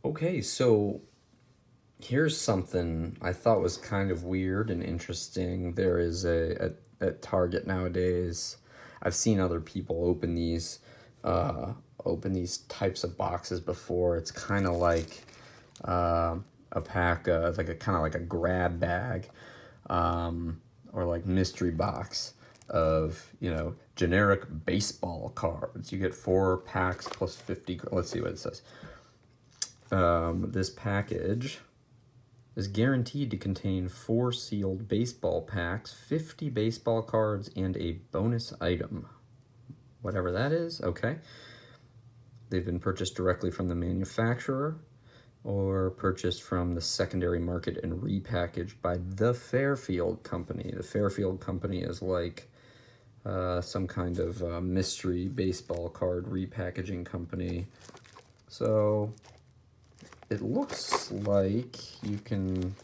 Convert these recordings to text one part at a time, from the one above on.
Okay, so here's something I thought was kind of weird and interesting. There is at Target nowadays. I've seen other people uh, open these types of boxes before. It's kind of like uh, a pack, like a kind of like a grab bag, or like mystery box of generic baseball cards. You get 4 packs plus 50. Let's see what it says. This package is guaranteed to contain 4 sealed baseball packs, 50 baseball cards, and a bonus item. Whatever that is, okay. They've been purchased directly from the manufacturer or purchased from the secondary market and repackaged by the Fairfield Company. The Fairfield Company is like some kind of mystery baseball card repackaging company. So it looks like you can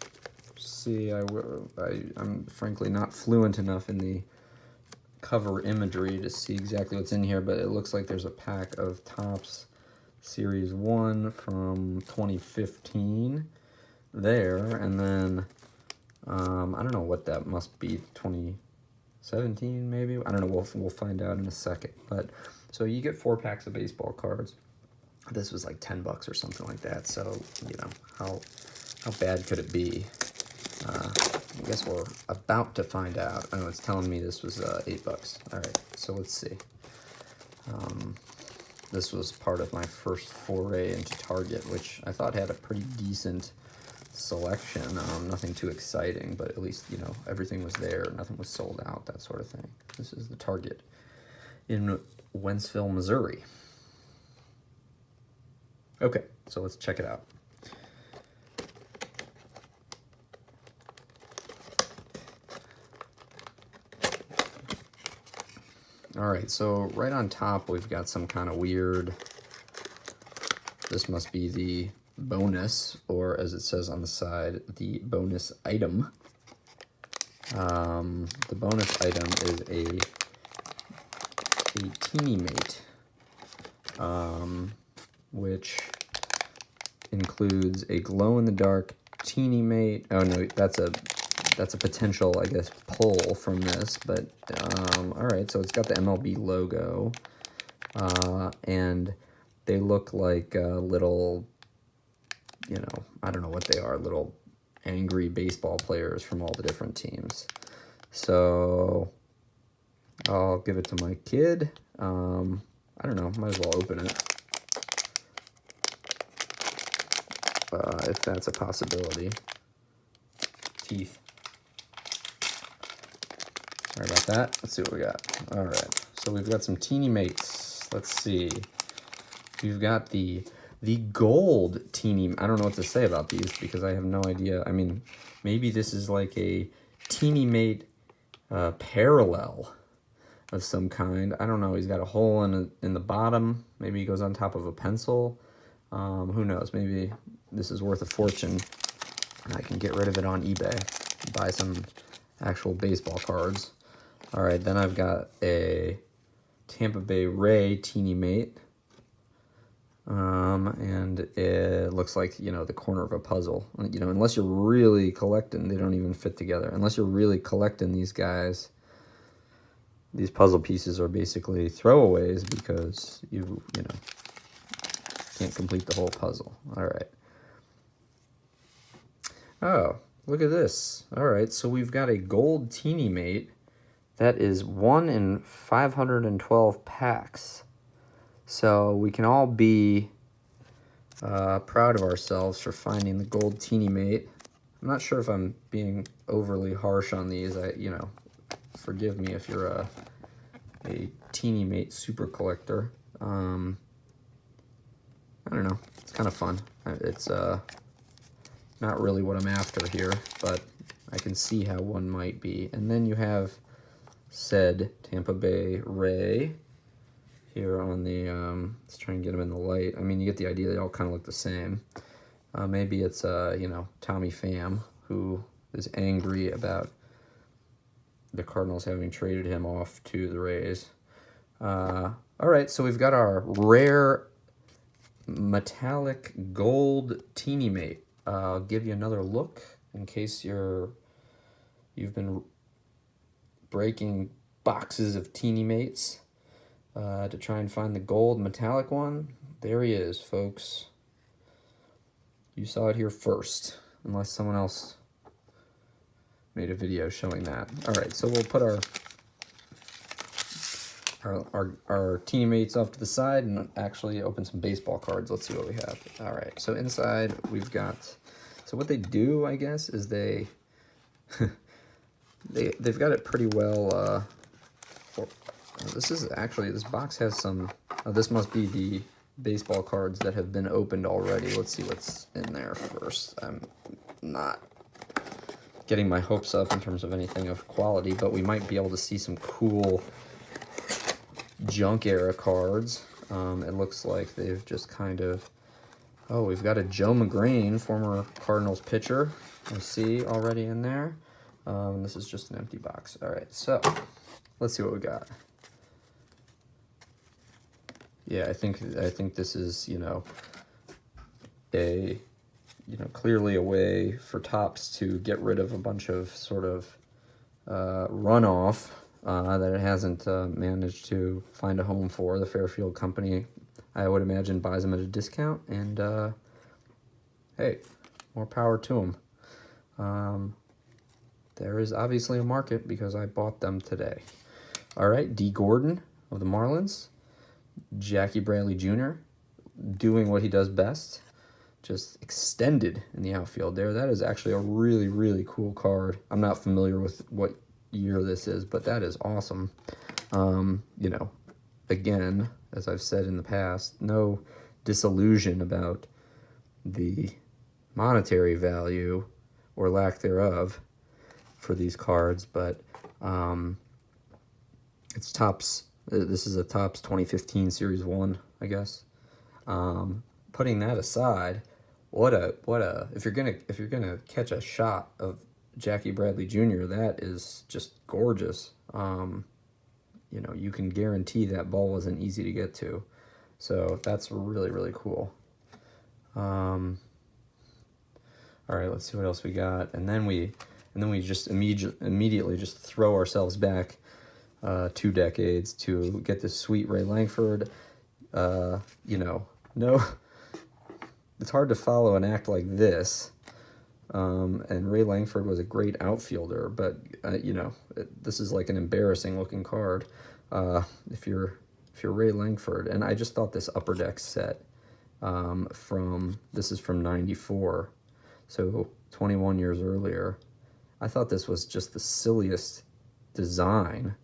see, I'm frankly not fluent enough in the cover imagery to see exactly what's in here, but it looks like there's a pack of Topps Series 1 from 2015 there, and then I don't know what that must be, 2017 maybe? I don't know, we'll find out in a second. But so you get 4 packs of baseball cards. This was like $10 or something like that, so how bad could it be? I guess we're about to find out. I know it's telling me this was $8. All right, so let's see. This was part of my first foray into Target, which I thought had a pretty decent selection. Nothing too exciting, but at least everything was there. Nothing was sold out, that sort of thing. This is the Target in Wentzville, Missouri. Okay, so let's check it out. All right, so right on top, we've got some kind of weird, this must be the bonus, or as it says on the side, the bonus item. The bonus item is a TeenyMate, which includes a glow-in-the-dark TeenyMate. Oh no, that's a potential, I guess, pull from this, but all right, so it's got the MLB logo, and they look like little, I don't know what they are, little angry baseball players from all the different teams. So I'll give it to my kid. I don't know, might as well open it. If that's a possibility. Teeth. Sorry about that. Let's see what we got. All right, so we've got some TeenyMates. Let's see. We've got the gold Teeny. I don't know what to say about these because I have no idea. I mean, maybe this is like a TeenyMate parallel of some kind. I don't know. He's got a hole in the bottom. Maybe he goes on top of a pencil. Who knows? Maybe this is worth a fortune, and I can get rid of it on eBay, buy some actual baseball cards. All right, then I've got a Tampa Bay Ray TeenyMate, and it looks like the corner of a puzzle. Unless you're really collecting, they don't even fit together. Unless you're really collecting these guys, these puzzle pieces are basically throwaways because you can't complete the whole puzzle. All right. Oh, look at this. All right, so we've got a gold TeenyMate that is 1 in 512 packs. So we can all be proud of ourselves for finding the gold TeenyMate. I'm not sure if I'm being overly harsh on these. Forgive me if you're a TeenyMate super collector. I don't know. It's kind of fun. It's not really what I'm after here, but I can see how one might be. And then you have said Tampa Bay Ray here on the, let's try and get them in the light. I mean, you get the idea. They all kind of look the same. Maybe it's, Tommy Pham, who is angry about the Cardinals having traded him off to the Rays. All right, so we've got our rare metallic gold TeenyMate. I'll give you another look in case you've been breaking boxes of TeenyMates to try and find the gold metallic one. There he is, folks. You saw it here first, unless someone else made a video showing that. All right, so we'll put our TeenyMates off to the side and actually open some baseball cards. Let's see what we have. All right, so inside we've got, so what they do, I guess, is they've got it pretty well. This box has some, this must be the baseball cards that have been opened already. Let's see what's in there first. I'm not getting my hopes up in terms of anything of quality, but we might be able to see some cool junk era cards. It looks like they've just kind of, oh, we've got a Joe McGrain, former Cardinals pitcher, I see already in there. This is just an empty box. All right, so let's see what we got. Yeah, I think this is, clearly a way for Topps to get rid of a bunch of sort of runoff that it hasn't managed to find a home for. The Fairfield Company, I would imagine, buys them at a discount, and hey, more power to them. There is obviously a market because I bought them today. All right, D. Gordon of the Marlins, Jackie Bradley Jr. doing what he does best, just extended in the outfield there. That is actually a really, really cool card. I'm not familiar with what year this is, but that is awesome. Again, as I've said in the past, no disillusion about the monetary value or lack thereof for these cards, but it's Topps. This is a Topps 2015 Series 1, I guess. Putting that aside, if you're gonna catch a shot of Jackie Bradley Jr., that is just gorgeous. You can guarantee that ball wasn't easy to get to, so that's really, really cool. All right, let's see what else we got, and then we just immediately just throw ourselves back 2 decades to get this sweet Ray Langford. No, it's hard to follow an act like this. And Ray Langford was a great outfielder, but this is like an embarrassing looking card. If you're Ray Langford, and I just thought this Upper Deck set this is from '94, so 21 years earlier. I thought this was just the silliest design.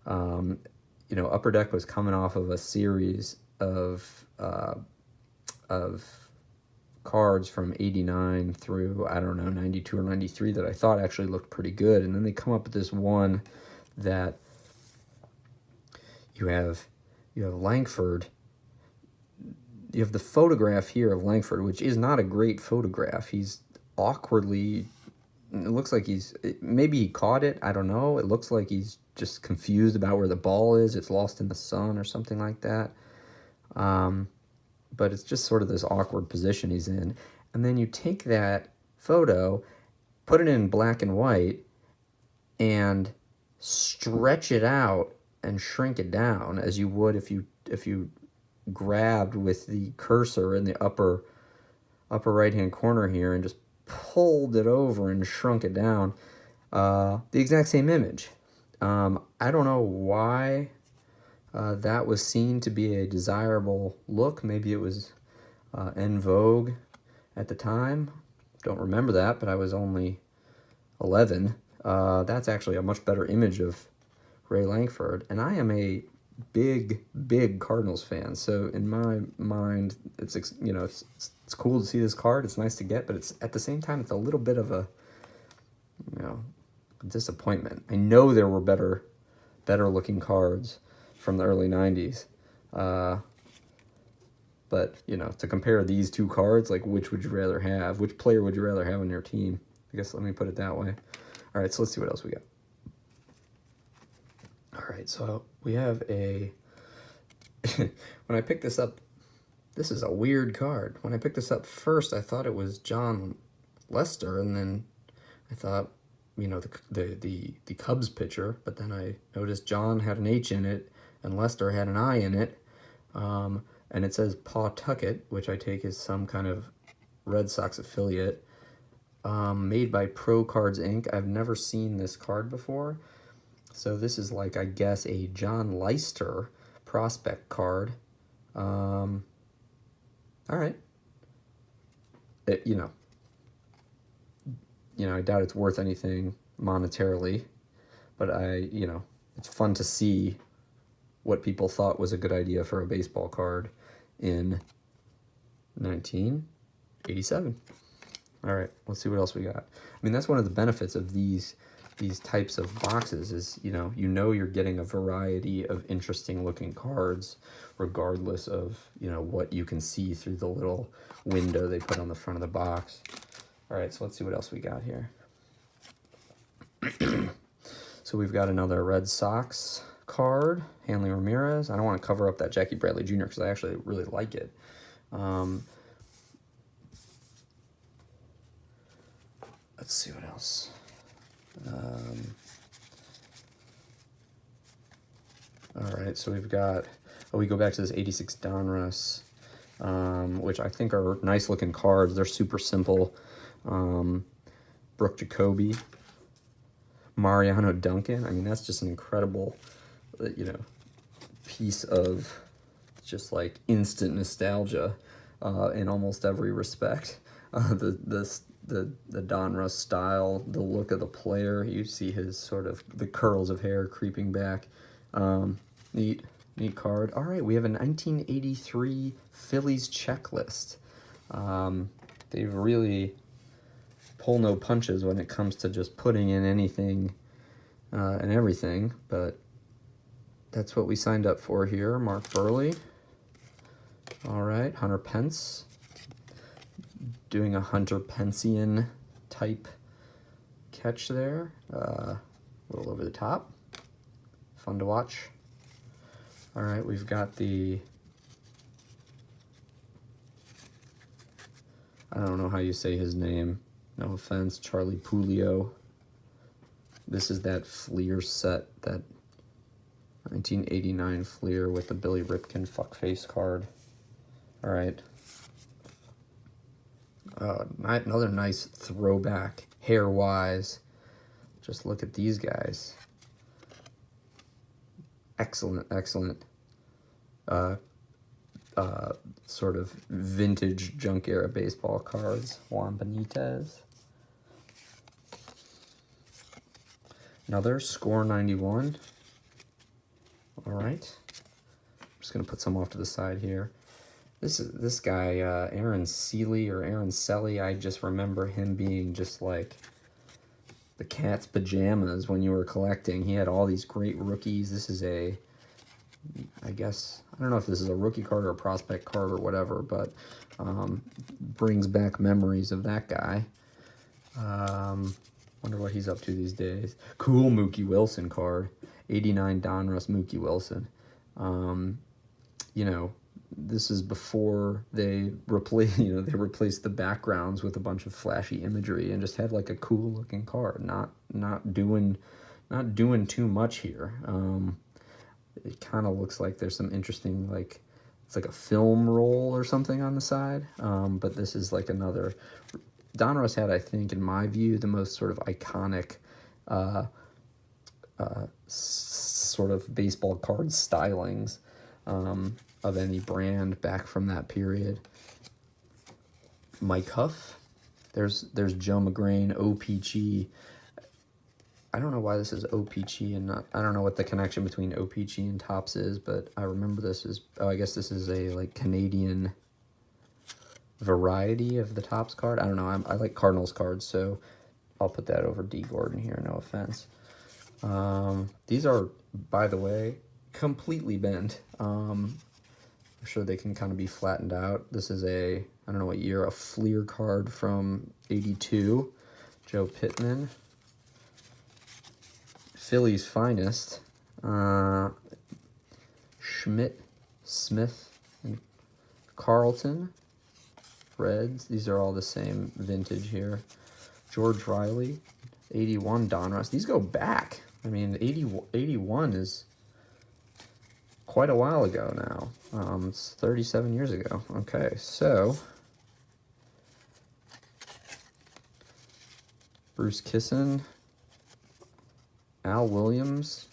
Upper Deck was coming off of a series of cards from 89 through, I don't know, 92 or 93 that I thought actually looked pretty good. And then they come up with this one that you have Langford. You have the photograph here of Langford, which is not a great photograph. He's awkwardly, it looks like maybe he caught it, I don't know. It looks like he's just confused about where the ball is. It's lost in the sun or something like that. But it's just sort of this awkward position he's in. And then you take that photo, put it in black and white, and stretch it out and shrink it down as you would if you grabbed with the cursor in the upper right-hand corner here and just pulled it over and shrunk it down. The exact same image. I don't know why that was seen to be a desirable look. Maybe it was en vogue at the time. Don't remember that, but I was only 11. That's actually a much better image of Ray Langford. And I am a big Cardinals fan. So in my mind, it's cool to see this card. It's nice to get, but it's at the same time, it's a little bit of a disappointment. I know there were better looking cards from the early 90s. But, to compare these two cards, like which would you rather have? Which player would you rather have on your team? I guess let me put it that way. All right, so let's see what else we got. All right, so we have when I picked this up This is a weird card. When I picked this up first, I thought it was John Lester, and then I thought, you know, the Cubs pitcher, but then I noticed John had an H in it, and Lester had an I in it, and it says Pawtucket, which I take as some kind of Red Sox affiliate, made by Pro Cards Inc. I've never seen this card before, so this is like, I guess, a John Lester prospect card. All right. You know, I doubt it's worth anything monetarily, but it's fun to see what people thought was a good idea for a baseball card in 1987. All right, let's see what else we got. I mean, that's one of the benefits of these types of boxes is, you know, you're getting a variety of interesting looking cards regardless of, you know, what you can see through the little window they put on the front of the box. All right, so let's see what else we got here. So we've got another Red Sox card, Hanley Ramirez. I don't want to cover up that Jackie Bradley Jr. because I actually really like it. Let's see what else. All right, so we've got, we go back to this 86 Donruss, which I think are nice looking cards. They're super simple. Brooke Jacoby, Mariano Duncan. I mean, that's just an incredible, you know, piece of just like instant nostalgia in almost every respect. The Donruss style, the look of the player. You see his sort of the curls of hair creeping back. Neat card. All right, we have a 1983 Phillies checklist. They've really pull no punches when it comes to just putting in anything and everything, but that's what we signed up for here. Mark Burley. All right, Hunter Pence. Doing a Hunter Pencean type catch there. A little over the top. Fun to watch. All right, we've got the, I don't know how you say his name. No offense, Charlie Pulio. This is that Fleer set, that 1989 Fleer with the Billy Ripken fuckface card. All right. Another nice throwback, hair-wise. Just look at these guys. Excellent. Sort of vintage junk era baseball cards. Juan Benitez. Another Score 91. All right. I'm just gonna put some off to the side here. This guy, Aaron Seeley or Aaron Selly, I just remember him being just like the cat's pajamas when you were collecting. He had all these great rookies. This is a, I guess, I don't know if this is a rookie card or a prospect card or whatever, but brings back memories of that guy. Wonder what he's up to these days. Cool Mookie Wilson card. 89 Donruss Mookie Wilson. You know, this is before they replaced the backgrounds with a bunch of flashy imagery and just had like a cool looking card. Not doing too much here. It kind of looks like there's some interesting, like, it's like a film roll or something on the side. But this is like another, Donruss had, I think, in my view, the most sort of iconic sort of baseball card stylings of any brand back from that period. Mike Huff. There's Joe McGrain, OPG. I don't know why this is OPG and not, I don't know what the connection between OPG and Topps is, but I remember this is, I guess this is a like Canadian variety of the Topps card. I don't know, I like Cardinals cards, so I'll put that over D. Gordon here, no offense. These are, by the way, completely bent. I'm sure they can kind of be flattened out. This is a, I don't know what year, a Fleer card from 82. Joe Pittman. Philly's finest. Schmidt, Smith, and Carlton, Reds. These are all the same vintage here. George Riley, 81 Donruss. These go back. I mean, 81 is quite a while ago now. It's 37 years ago. Okay, so Bruce Kisson, Al Williams.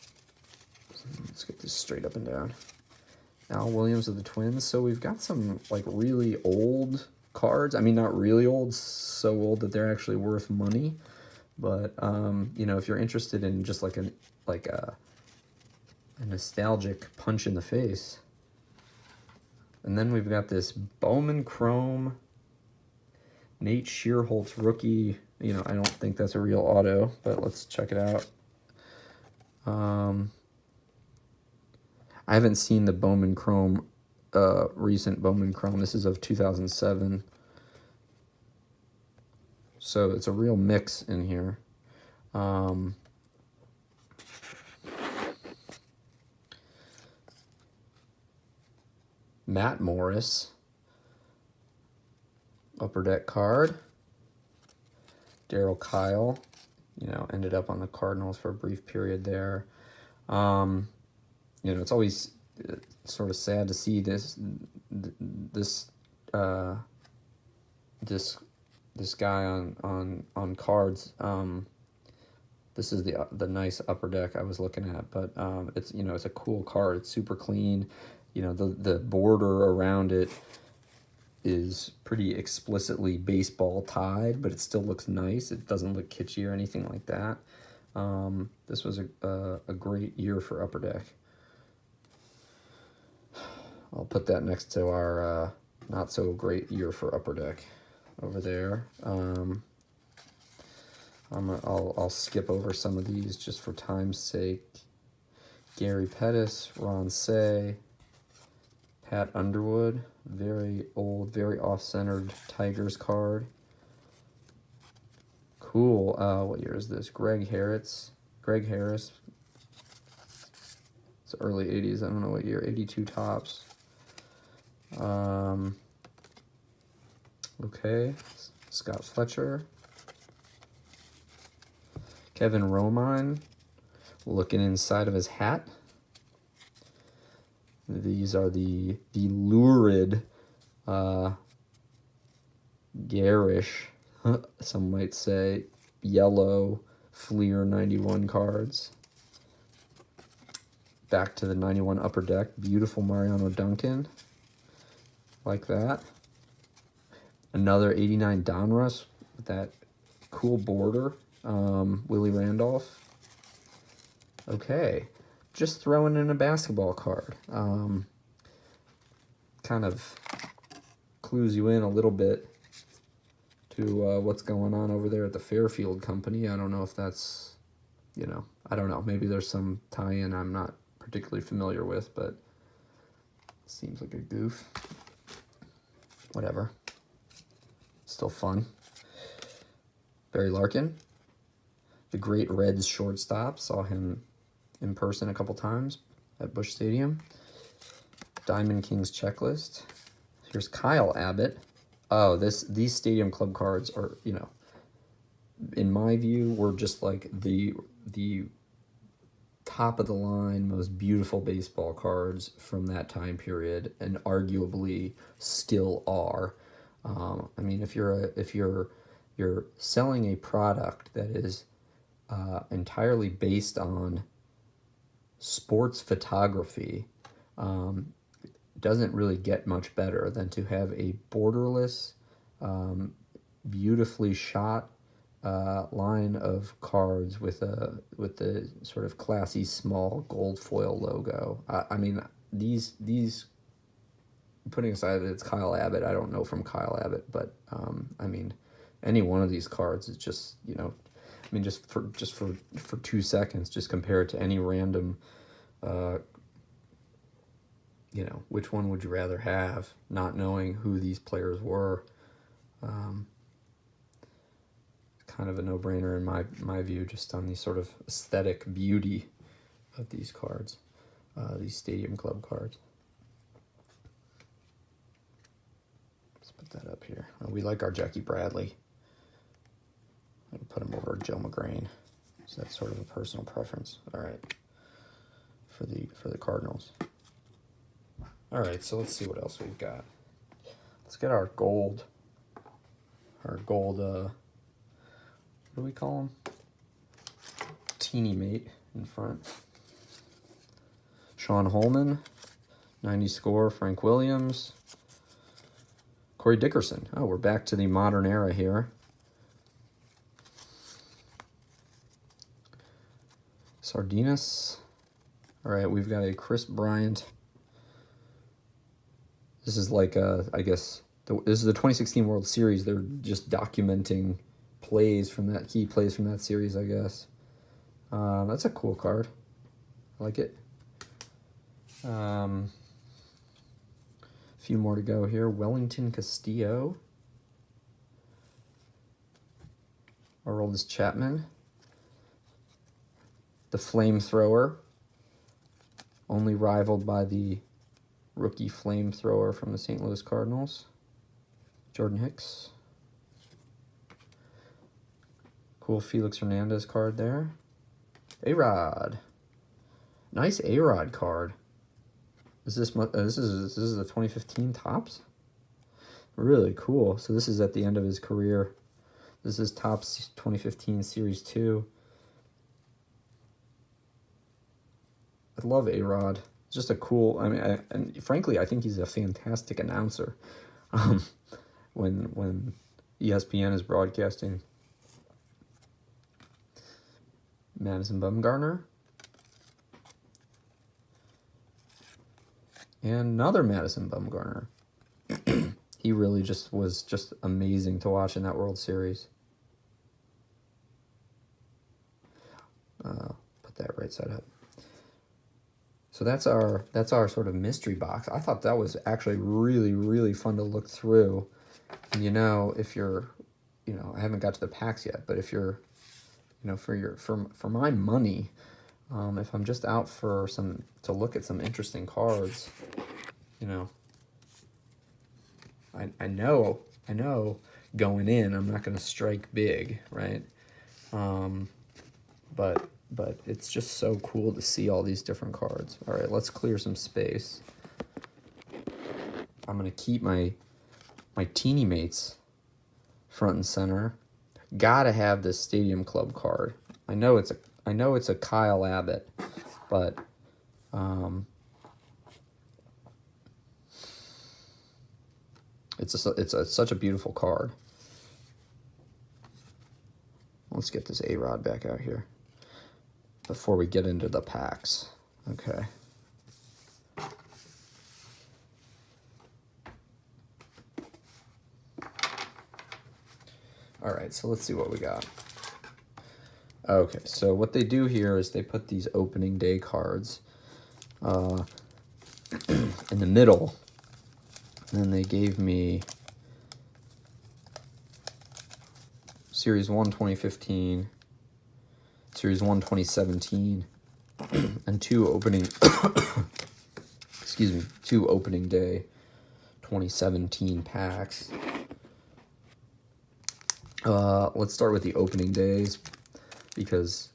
Let's get this straight up and down. Al Williams of the Twins. So we've got some like really old cards. I mean, not really old, so old that they're actually worth money. But you know, if you're interested in just like a nostalgic punch in the face. And then we've got this Bowman Chrome, Nate Shearholtz rookie. You know, I don't think that's a real auto, but let's check it out. I haven't seen the Bowman Chrome, recent Bowman Chrome. This is of 2007. So it's a real mix in here. Matt Morris, Upper Deck card. Darryl Kyle, you know, ended up on the Cardinals for a brief period there. You know, it's always sort of sad to see this guy on cards. This is the nice Upper Deck I was looking at, but it's, you know, it's a cool card. It's super clean. You know, the border around it is pretty explicitly baseball tied, but it still looks nice. It doesn't look kitschy or anything like that. This was a great year for Upper Deck. I'll put that next to our not so great year for Upper Deck over there. I'll skip over some of these just for time's sake. Gary Pettis, Ron Say, Pat Underwood, very old, very off-centered Tigers card. Cool. What year is this? Greg Harris. It's early 80s. I don't know what year. 82 tops. Okay. Scott Fletcher. Kevin Romine, looking inside of his hat. These are the lurid, garish, some might say, yellow Fleer 91 cards. Back to the 91 Upper Deck. Beautiful Mariano Duncan. Like that. Another 89 Donruss with that cool border. Willie Randolph. Okay. Just throwing in a basketball card. Kind of clues you in a little bit to what's going on over there at the Fairfield Company. I don't know if that's, you know, I don't know. Maybe there's some tie-in I'm not particularly familiar with, but seems like a goof. Whatever. Still fun. Barry Larkin, the great Reds shortstop. Saw him in person a couple times at Busch Stadium. Diamond Kings checklist. Here's Kyle Abbott. Oh, these Stadium Club cards are, you know, in my view, were just like the top of the line, most beautiful baseball cards from that time period, and arguably still are. I mean, if you're selling a product that is entirely based on sports photography, doesn't really get much better than to have a borderless, beautifully shot line of cards with the sort of classy small gold foil logo. I mean, these putting aside that it's Kyle Abbott, I don't know from Kyle Abbott, but I mean, any one of these cards is just, you know, I mean, just for 2 seconds, just compare it to any random, you know, which one would you rather have, not knowing who these players were. Kind of a no-brainer in my view, just on the sort of aesthetic beauty of these cards, these Stadium Club cards. that up here. We like our Jackie Bradley. I'm going to put him over Joe McGrain. So that's sort of a personal preference. All right. For the Cardinals. All right, so let's see what else we've got. Let's get our gold. What do we call them? TeenyMate in front. Sean Holman, 90 score. Frank Williams. Corey Dickerson. Oh, we're back to the modern era here. Sardinas. All right, we've got a Chris Bryant. This is like, I guess, this is the 2016 World Series. They're just documenting key plays from that series, I guess. That's a cool card. I like it. A few more to go here. Wellington Castillo. Aroldis Chapman. The flamethrower. Only rivaled by the rookie flamethrower from the St. Louis Cardinals. Jordan Hicks. Cool Felix Hernandez card there. A-Rod. Nice A-Rod card. Is this is the 2015 Topps? Really cool. So this is at the end of his career. This is Topps 2015 Series 2. I love A-Rod. Just a cool, and frankly, I think he's a fantastic announcer. When ESPN is broadcasting. Madison Bumgarner. And another Madison Bumgarner. He really was just amazing to watch in that World Series. Put that right side up. So that's our sort of mystery box. I thought that was actually really, really fun to look through. And if you're, I haven't got to the packs yet, but if you're, for my money, if I'm just out to look at some interesting cards, I know going in I'm not going to strike big, right? But it's just so cool to see all these different cards. All right, let's clear some space. I'm going to keep my TeenyMates front and center. Gotta have this Stadium Club card. I know it's a Kyle Abbott, but it's such a beautiful card. Let's get this A-Rod back out here before we get into the packs. Okay. All right, so let's see what we got. Okay, so what they do here is they put these opening day cards in the middle, and then they gave me Series 1 2015, Series 1 2017, and two opening day 2017 packs. Let's start with the opening days, because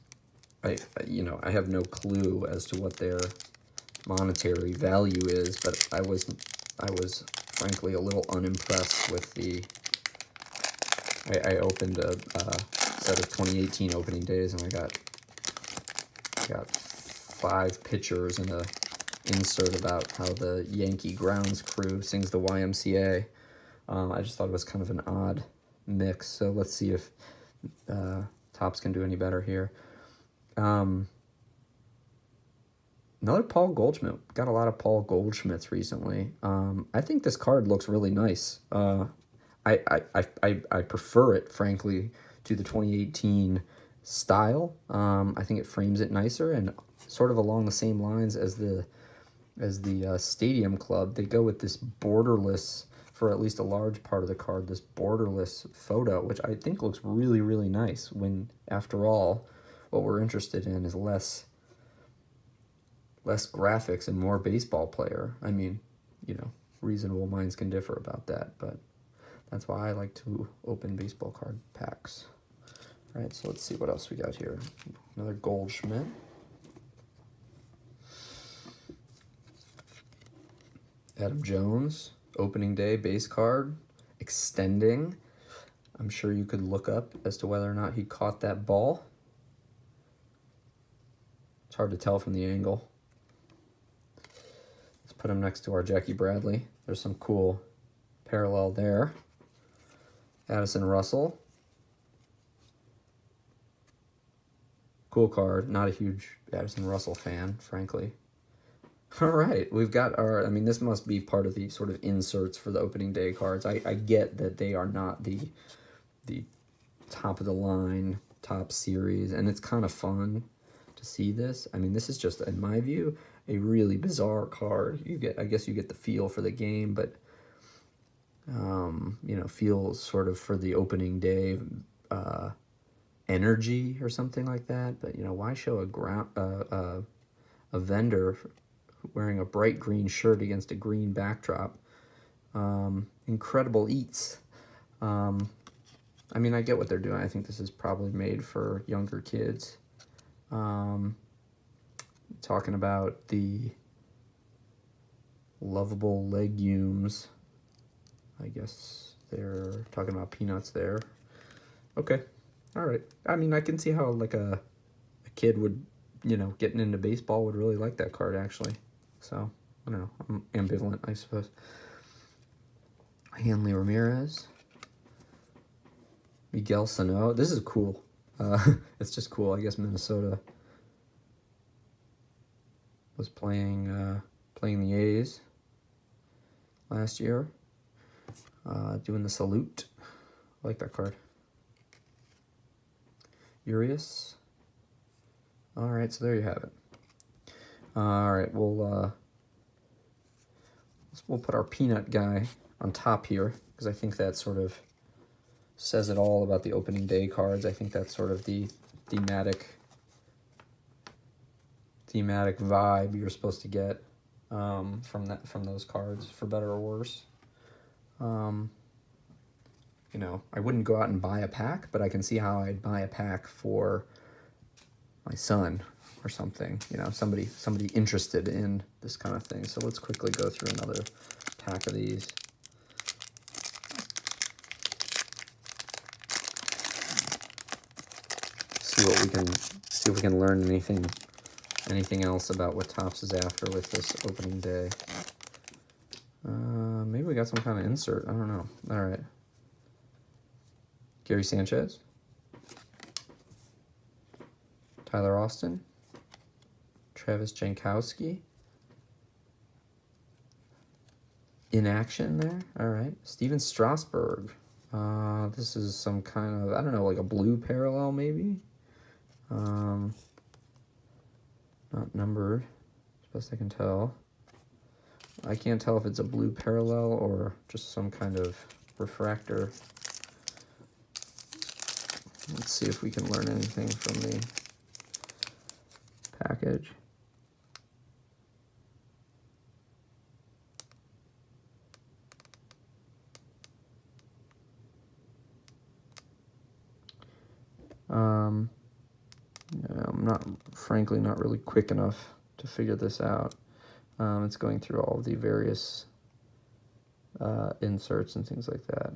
I have no clue as to what their monetary value is, but I was frankly a little unimpressed with the. I opened a set of 2018 opening days, and I got 5 pictures and a insert about how the Yankee grounds crew sings the YMCA. I just thought it was kind of an odd mix, so let's see if Topps can do any better here. Another Paul Goldschmidt. Got a lot of Paul Goldschmidts recently. I think this card looks really nice. I prefer it, frankly, to the 2018 style. I think it frames it nicer, and sort of along the same lines as the Stadium Club. They go with this borderless, for at least a large part of the card, this borderless photo, which I think looks really, really nice, when, after all, what we're interested in is less graphics and more baseball player. I mean, reasonable minds can differ about that, but That's why I like to open baseball card packs. All right, so let's see what else we got here. Another Goldschmidt. Adam Jones, opening day base card, extending. I'm sure you could look up as to whether or not he caught that ball. It's hard to tell from the angle. Let's put him next to our Jackie Bradley. There's some cool parallel there. Addison Russell. Cool card. Not a huge Addison Russell fan, frankly. All right, we've got our, I mean, this must be part of the sort of inserts for the opening day cards. I get that they are not the top of the line, top series, and it's kind of fun to see this. I mean, this is just, in my view, a really bizarre card. You get, I guess you get the feel for the game, but, you know, feel sort of for the opening day energy or something like that. But, you know, why show a vendor wearing a bright green shirt against a green backdrop? Incredible eats. I mean, I get what they're doing. I think this is probably made for younger kids. Talking about the lovable legumes. I guess they're talking about peanuts there. Okay. All right. I mean, I can see how, like, a kid would, you know, getting into baseball would really like that card, actually. So, I don't know. I'm ambivalent, I suppose. Hanley Ramirez. Miguel Sano. This is cool. It's just cool. I guess Minnesota was playing the A's last year. Doing the salute. I like that card. Urias. All right, so there you have it. All right, we'll put our peanut guy on top here because I think that sort of says it all about the opening day cards. I think that's sort of the thematic vibe you're supposed to get from those cards, for better or worse. You know, I wouldn't go out and buy a pack, but I can see how I'd buy a pack for my son or something, you know, somebody interested in this kind of thing. So let's quickly go through another pack of these. See if we can learn anything else about what Topps is after with this opening day. Maybe we got some kind of insert. I don't know. All right. Gary Sanchez. Tyler Austin. Travis Jankowski. In action there. All right. Steven Strasburg. This is some kind of, I don't know, like a blue parallel maybe. Not numbered, as best I can tell. I can't tell if it's a blue parallel or just some kind of refractor. Let's see if we can learn anything from the package. Yeah, I'm frankly not really quick enough to figure this out. It's going through all of the various inserts and things like that.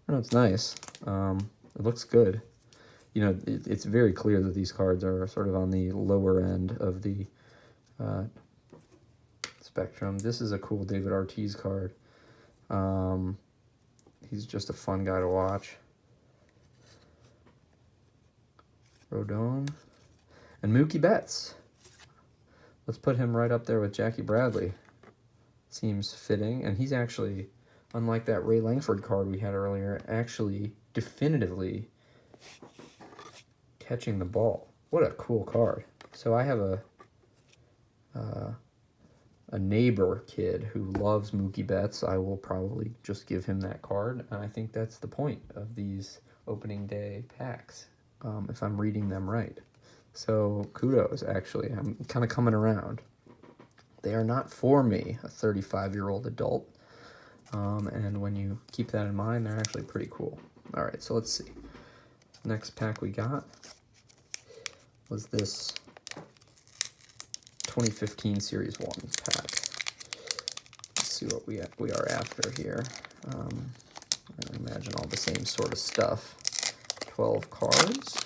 I know it's nice. It looks good. You know, it's very clear that these cards are sort of on the lower end of the spectrum. This is a cool David Ortiz card. He's just a fun guy to watch. Rodon. And Mookie Betts. Let's put him right up there with Jackie Bradley. Seems fitting. And he's actually, unlike that Ray Langford card we had earlier, actually definitively catching the ball. What a cool card. So I have a neighbor kid who loves Mookie Betts. I will probably just give him that card. And I think that's the point of these opening day packs, if I'm reading them right. So kudos, actually. I'm kind of coming around. They are not for me, a 35-year-old adult. And when you keep that in mind, they're actually pretty cool. All right, so let's see. Next pack we got was this 2015 Series 1 pack. Let's see what we are after here. I imagine all the same sort of stuff. 12 cards,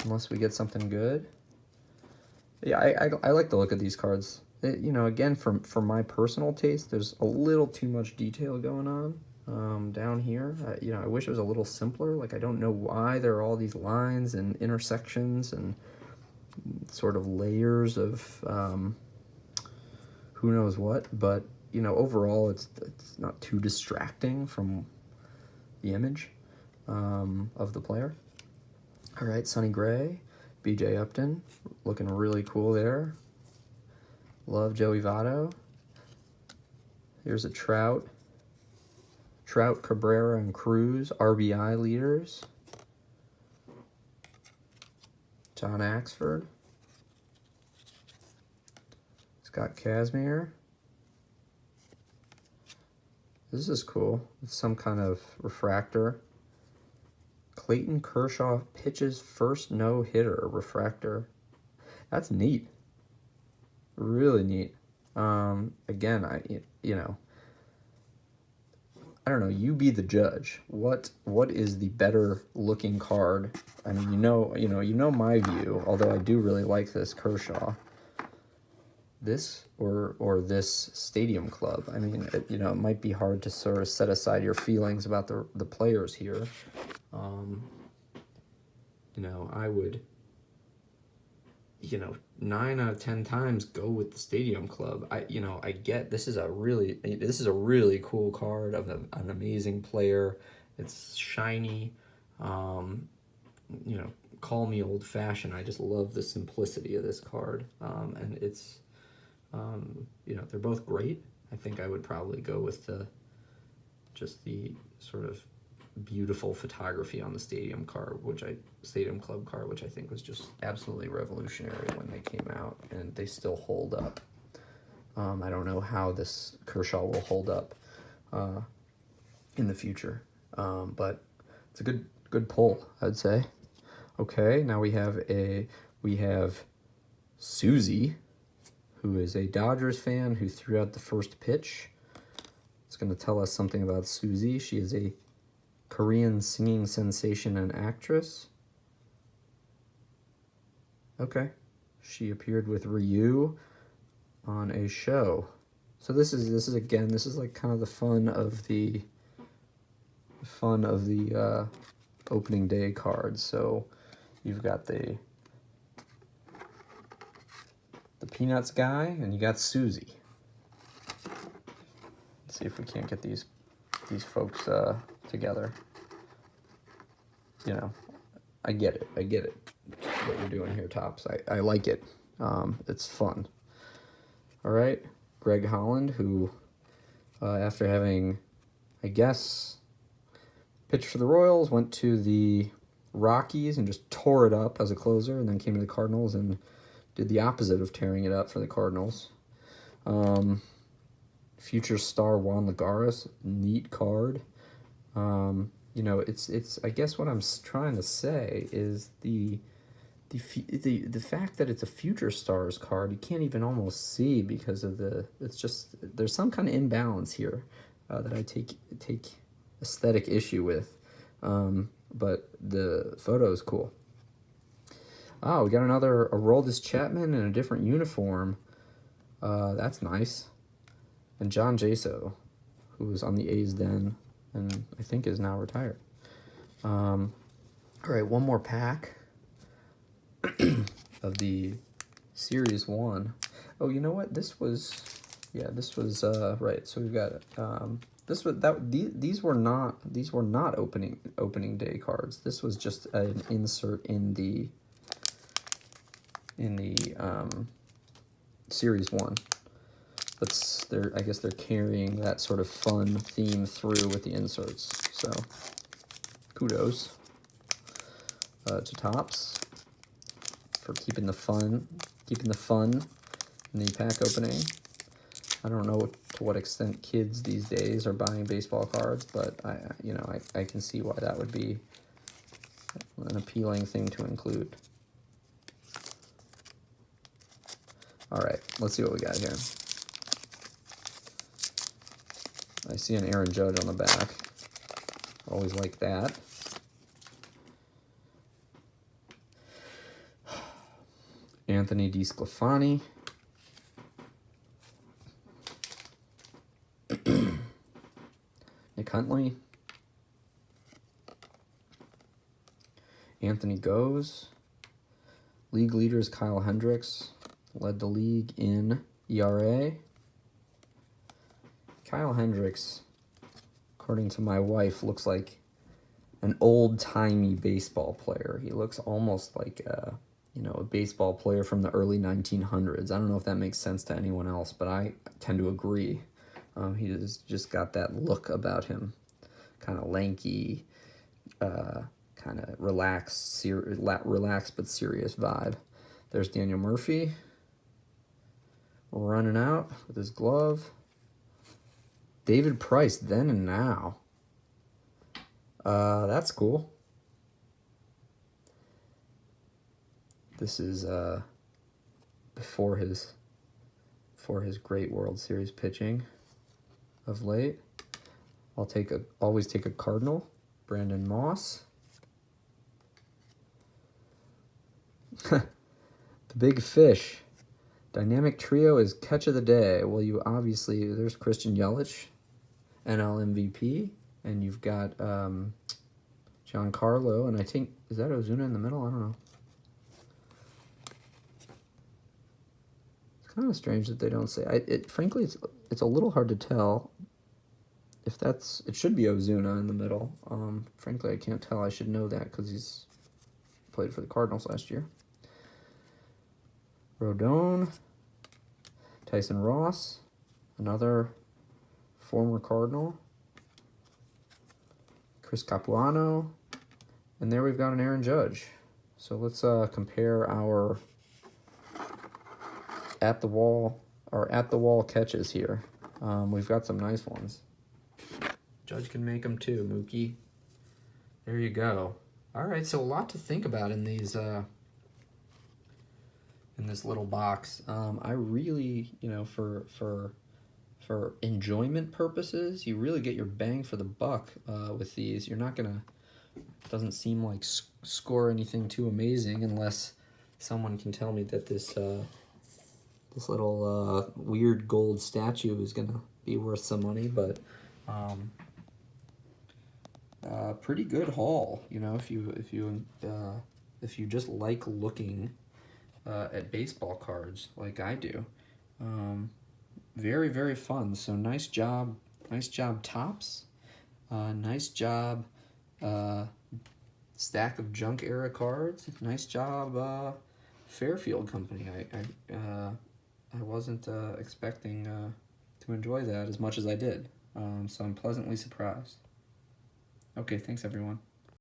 unless we get something good. Yeah, I like the look of these cards. You know, again, for my personal taste, there's a little too much detail going on down here. You know, I wish it was a little simpler. Like, I don't know why there are all these lines and intersections and sort of layers of who knows what. But, you know, overall, it's not too distracting from the image of the player. All right, Sonny Gray, BJ Upton, looking really cool there. Love Joey Votto. Here's a Trout, Cabrera, and Cruz, RBI leaders. John Axford. Scott Kazmir. This is cool. It's some kind of refractor. Clayton Kershaw pitches first no-hitter refractor. That's neat. Really neat. Again, you know, I don't know. You be the judge. What is the better looking card? I mean, you know my view. Although I do really like this Kershaw. This or this Stadium Club. I mean, you know, it might be hard to sort of set aside your feelings about the players here. You know, I would, you know, 9 out of 10 times go with the Stadium Club. I get this is a really cool card of an amazing player. It's shiny. You know, call me old fashioned. I just love the simplicity of this card. And it's, you know, they're both great. I think I would probably go with the sort of beautiful photography on the Stadium Club card, which I think was just absolutely revolutionary when they came out, and they still hold up. I don't know how this Kershaw will hold up in the future, but it's a good pull, I'd say. Okay, now we have Susie, who is a Dodgers fan who threw out the first pitch. It's going to tell us something about Susie. She is a Korean singing sensation and actress. Okay. She appeared with Ryu on a show. So this is again, this is like kind of the fun of the opening day cards. So you've got the Peanuts guy, and you got Susie. Let's see if we can't get these folks together. You know, I get it what you're doing here, Topps. I like it. It's fun. All right, Greg Holland, who after having, I guess, pitched for the Royals, went to the Rockies and just tore it up as a closer, and then came to the Cardinals and did the opposite of tearing it up for the Cardinals. Future star Juan Lagares, neat card. You know, it's I guess what I'm trying to say is the fact that it's a Future Stars card, you can't even almost see because of it's just, there's some kind of imbalance here that I take aesthetic issue with. But the photo is cool. Oh, we got another Aroldis Chapman in a different uniform. That's nice. And John Jaso, who was on the A's then, and I think is now retired. All right, one more pack of the Series 1. Oh, you know what? This was right. So we've got these were not opening day cards. This was just an insert in the Series 1. I guess they're carrying that sort of fun theme through with the inserts. So kudos to Topps for keeping the fun in the pack opening. I don't know to what extent kids these days are buying baseball cards, but I can see why that would be an appealing thing to include. All right, let's see what we got here. I see an Aaron Judge on the back. Always like that. Anthony DeSclafani. Nick Huntley. Anthony Goes. League leaders Kyle Hendricks. Led the league in ERA. Kyle Hendricks, according to my wife, looks like an old-timey baseball player. He looks almost like a baseball player from the early 1900s. I don't know if that makes sense to anyone else, but I tend to agree. He just got that look about him, kind of lanky, kind of relaxed but serious vibe. There's Daniel Murphy running out with his glove. David Price, then and now. That's cool. This is before his great World Series pitching of late. Always take a Cardinal, Brandon Moss. The Big Fish. Dynamic trio is catch of the day. Well, there's Christian Yelich, NL MVP, and you've got Giancarlo, and I think, is that Ozuna in the middle? I don't know. It's kind of strange that they don't say. Frankly, it's a little hard to tell if it should be Ozuna in the middle. Frankly, I can't tell. I should know that because he's played for the Cardinals last year. Rodon, Tyson Ross, another former Cardinal, Chris Capuano, and there we've got an Aaron Judge. So let's compare our at the wall catches here. We've got some nice ones. Judge can make them too, Mookie. There you go. All right, so a lot to think about in these. In this little box. I really, for enjoyment purposes, you really get your bang for the buck with these. You're not gonna, doesn't seem like score anything too amazing unless someone can tell me that this little weird gold statue is gonna be worth some money, but pretty good haul. If you just like looking at baseball cards like I do. Very, very fun. So nice job Topps. Nice job stack of junk era cards. Nice job Fairfield Company. I wasn't expecting to enjoy that as much as I did. So I'm pleasantly surprised. Okay, thanks everyone.